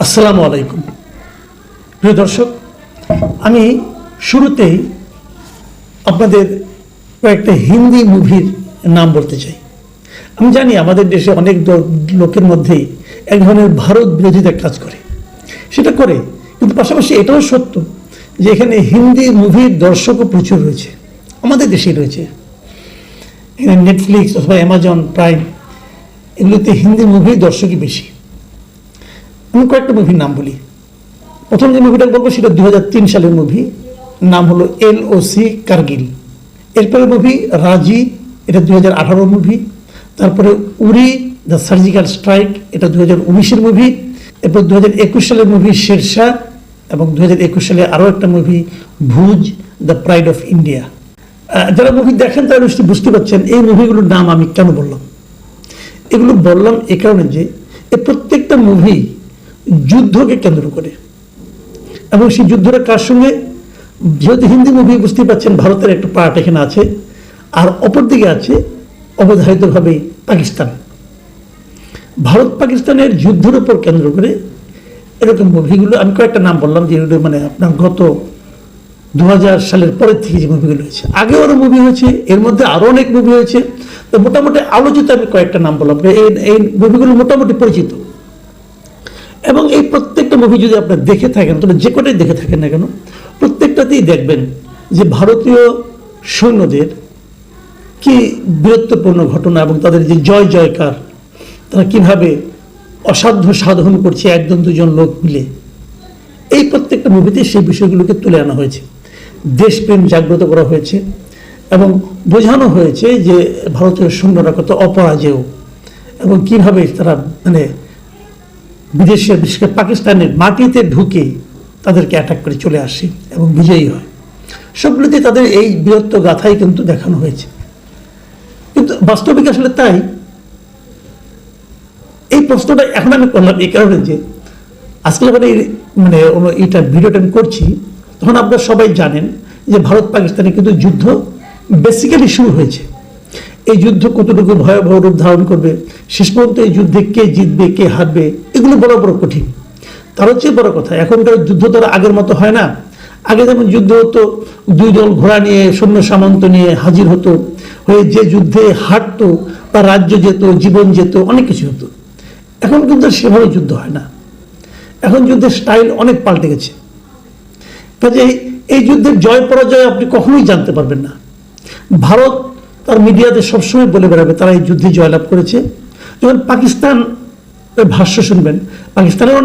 আসসালামু আলাইকুম প্রিয় দর্শক, আমি শুরুতেই আপনাদের কয়েকটা হিন্দি মুভির নাম বলতে চাই। আমি জানি আমাদের দেশে অনেক লোকের মধ্যেই এক ধরনের ভারত বিরোধিতা কাজ করে, সেটা করে, কিন্তু পাশাপাশি এটাও সত্য যে এখানে হিন্দি মুভির দর্শকও প্রচুর রয়েছে, আমাদের দেশেই রয়েছে। এখানে নেটফ্লিক্স অথবা অ্যামাজন প্রাইম এগুলোতে হিন্দি মুভির দর্শকই বেশি। আমি কয়েকটা মুভির নাম বলি। প্রথম যে মুভিটা বলবো সেটা 2003 সালের মুভি, নাম হলো LOC কার্গিল। এরপরে মুভি রাজি, এটা 2018 মুভি। তারপরে উরি দ্য সার্জিক্যাল স্ট্রাইক, এটা 2019-এর মুভি। এরপর 2021 সালের মুভি শেরশাহ, এবং 2021 সালে আরও একটা movie Bhuj the pride of India. যারা মুভি দেখেন তারা নিশ্চয়ই বুঝতে পারছেন এই মুভিগুলোর নাম আমি কেন বললাম। এগুলো বললাম এ কারণে যে এই প্রত্যেকটা মুভি যুদ্ধকে কেন্দ্র করে, এবং সেই যুদ্ধটা কার সঙ্গে, যেহেতু হিন্দি মুভি বুঝতে পারছেন ভারতের একটা পার্ট এখানে আছে, আর অপরদিকে আছে অবধারিতভাবে পাকিস্তান। ভারত পাকিস্তানের যুদ্ধের উপর কেন্দ্র করে এরকম মুভিগুলো, আমি কয়েকটা নাম বললাম যেগুলো মানে আপনার গত 2000 সালের পরের থেকে যে মুভিগুলো হয়েছে। আগেও আরও মুভি হয়েছে, এর মধ্যে আরও অনেক মুভি হয়েছে, তো মোটামুটি আলোচিত আমি কয়েকটা নাম বললাম। এই মুভিগুলো মোটামুটি পরিচিত, এবং এই প্রত্যেকটা মুভি যদি আপনারা দেখে থাকেন, তাহলে যে কটাই দেখে থাকেন না কেন, প্রত্যেকটাতেই দেখবেন যে ভারতীয় সৈন্যদের কি বীরত্বপূর্ণ ঘটনা এবং তাদের যে জয় জয়কার, তারা কিভাবে অসাধ্য সাধন করছে একজন দুজন লোক মিলে, এই প্রত্যেকটা মুভিতে সেই বিষয়গুলোকে তুলে আনা হয়েছে। দেশপ্রেম জাগ্রত করা হয়েছে এবং বোঝানো হয়েছে যে ভারতীয় সৈন্যরা কত অপরাজেয়, এবং কিভাবে তারা মানে বিদেশের, বিশেষ করে পাকিস্তানের মাটিতে ঢুকে তাদেরকে অ্যাটাক করে চলে আসে এবং বিজয়ী হয়। সবগুলোতে তাদের এই বীরত্ব গাথাই কিন্তু দেখানো হয়েছে। কিন্তু বাস্তবিক আসলে তাই। এই প্রশ্নটা এখন আমি করলাম এই কারণে যে আজকে যখন মানে এইটা ভিডিওটা আমি করছি, তখন আপনারা সবাই জানেন যে ভারত পাকিস্তানে কিন্তু যুদ্ধ বেসিক্যালি শুরু হয়েছে। এই যুদ্ধ কতটুকু ভয়াবহ রূপ ধারণ করবে, শেষ পর্যন্ত এই যুদ্ধে কে জিতবে কে হারবে, এগুলো বড় বড় কঠিন। তার হচ্ছে বড় কথা, এখনকার যুদ্ধ তো আগের মতো হয় না। আগে যেমন যুদ্ধ হতো, দুই দল ঘোড়া নিয়ে সৈন্য সামন্ত নিয়ে হাজির হতো, হয়ে যে যুদ্ধে হারতো তার রাজ্য যেত, জীবন যেত, অনেক কিছু হতো। এখন কিন্তু সেভাবে যুদ্ধ হয় না, এখন যুদ্ধের স্টাইল অনেক পাল্টে গেছে। কাজে এই যুদ্ধের জয় পরাজয় আপনি কখনোই জানতে পারবেন না। ভারত তার মিডিয়াতে সবসময় বলে বেড়াবে তারা এই যুদ্ধে জয়লাভ করেছে। যখন পাকিস্তান ভাষ্য শুনবেন, পাকিস্তানের